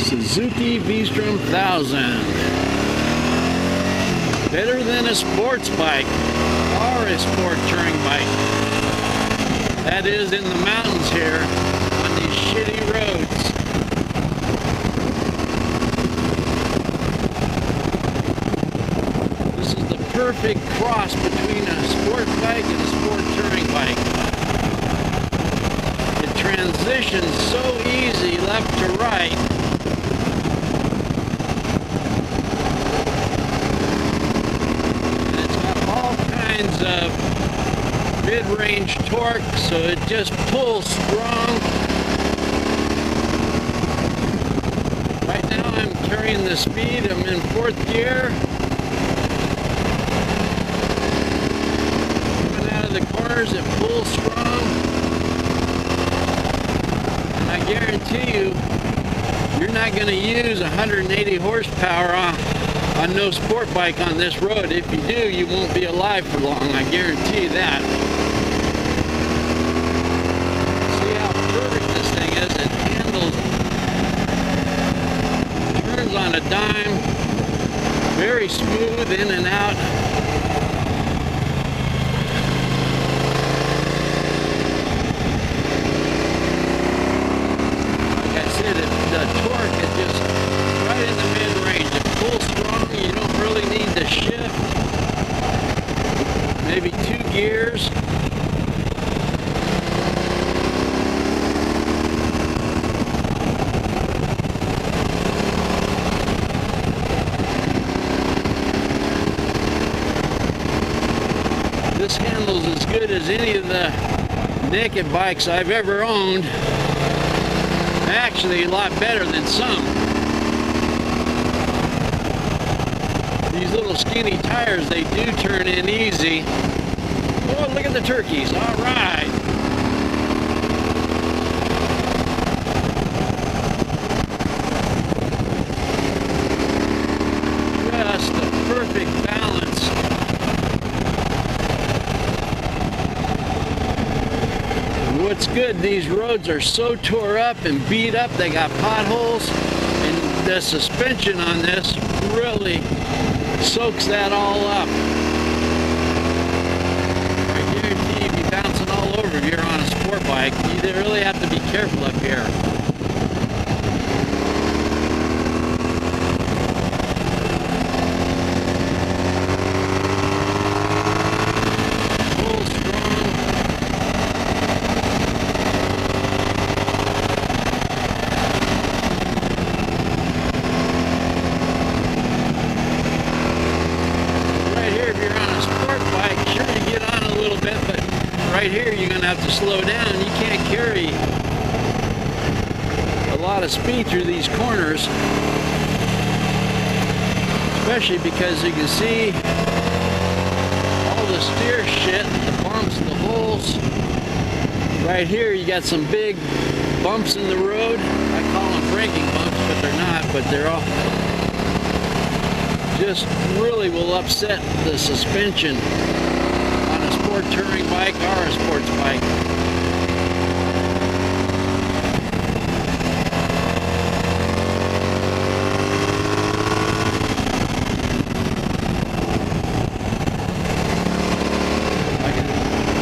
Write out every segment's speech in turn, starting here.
Suzuki V Strom 1000. Better than a sports bike or a sport touring bike. That is in the mountains here on these shitty roads. This is the perfect cross between a sport bike and a sport touring bike. It transitions so easy left to right. Of mid-range torque, so it just pulls strong. Right now I'm carrying the speed. I'm in 4th gear. Coming out of the corners, it pulls strong. And I guarantee you, you're not going to use 180 horsepower on no sport bike on this road. If you do, you won't be alive for long, I guarantee that. See how perfect this thing is. It handles, turns on a dime, very smooth in and out. Like I said, the torque is just right in the mid-range. It pulls strong. You don't really need to shift. Maybe 2 gears. This handles as good as any of the naked bikes I've ever owned. Actually, a lot better than some. These little skinny tires, they do turn in easy. Oh, look at the turkeys. All right. Just the perfect balance. And what's good, these roads are so tore up and beat up. They got potholes, and the suspension on this really soaks that all up. I guarantee you'd be bouncing all over if you're on a sport bike. You really have to be careful up here. Full strong. Right here you're going to have to slow down. You can't carry a lot of speed through these corners, especially because you can see all the steer shit, the bumps, the holes. Right here you got some big bumps in the road. I call them braking bumps, but they're not, but they're all just really will upset the suspension. Sport touring bike or a sports bike.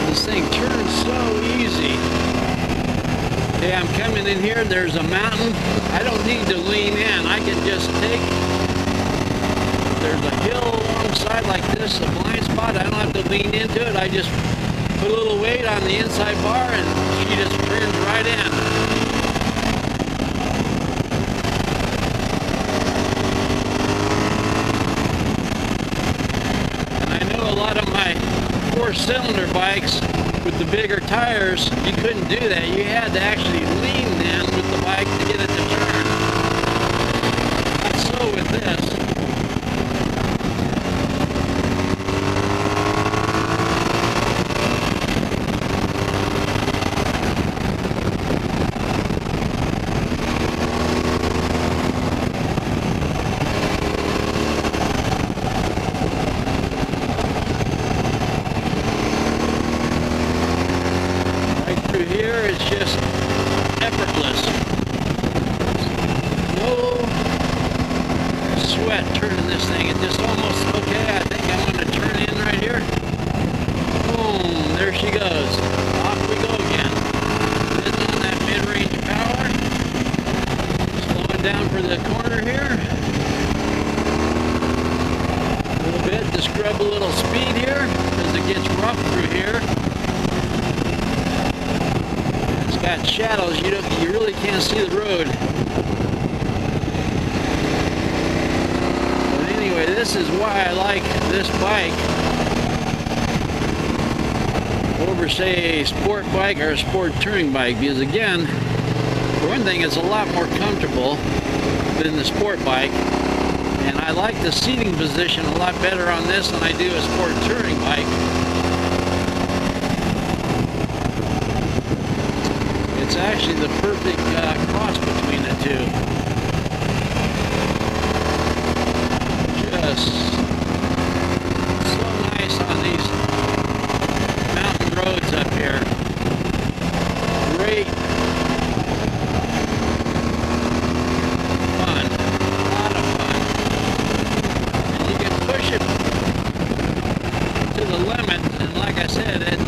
This thing turns so easy. Okay, I'm coming in here. There's a mountain. I don't need to lean in. I can just take. There's a hill alongside like this, a blind spot. I don't have to lean into it. I just put a little weight on the inside bar and she just turns right in. And I know a lot of my 4-cylinder bikes with the bigger tires, you couldn't do that. You had to actually lean in with the bike to get it to turn. Not so with this. Here it's just down for the corner here. A little bit to scrub a little speed here because it gets rough through here. It's got shadows. You really can't see the road. But anyway, this is why I like this bike over, say, a sport bike or a sport touring bike, because again, for one thing, it's a lot more comfortable than the sport bike, and I like the seating position a lot better on this than I do a sport touring bike. It's actually the perfect cross between the two. Just so nice on these mountain roads up here. Great fun, a lot of fun. And you can push it to the limit, and like I said, in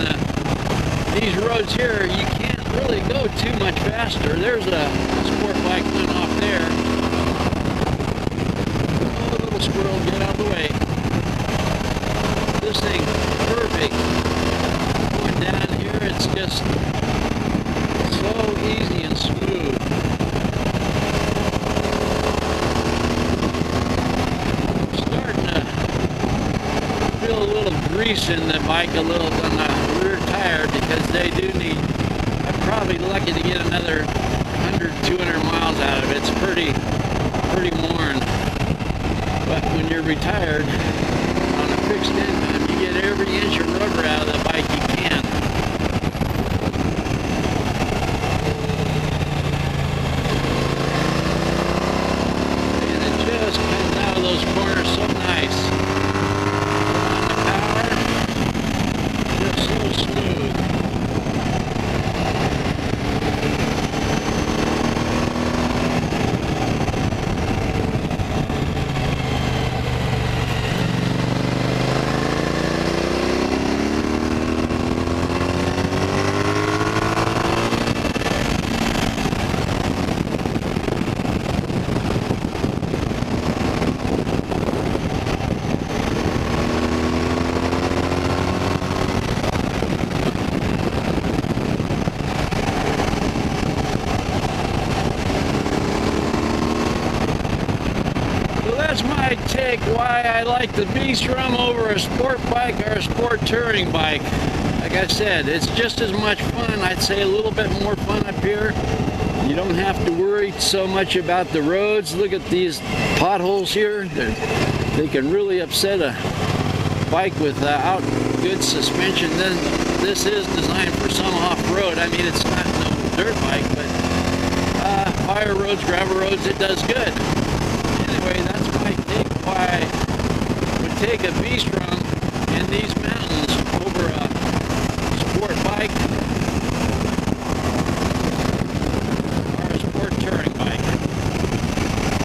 these roads here, you can't really go too much faster. There's a sport bike went off there. Oh, little squirrel, get out of the way. This thing, perfect. Going down here, it's just so easy and smooth. I'm starting to feel a little grease in the bike, a little on the rear tire, because they do need, I'm probably lucky to get another 100, 200 miles out of it. It's pretty worn. But when you're retired on a fixed income, you get every inch of rubber out of the bike you can. And it just comes out of those corners so nice. On the power, just so smooth. That's my take why I like the V Strom over a sport bike or a sport touring bike. Like I said, it's just as much fun. I'd say a little bit more fun up here. You don't have to worry so much about the roads. Look at these potholes here. They can really upset a bike without good suspension. Then this is designed for some off-road. I mean, it's not no dirt bike, but fire roads, gravel roads, it does good. Anyway, that's my take why I would take a V Strom in these mountains over a sport bike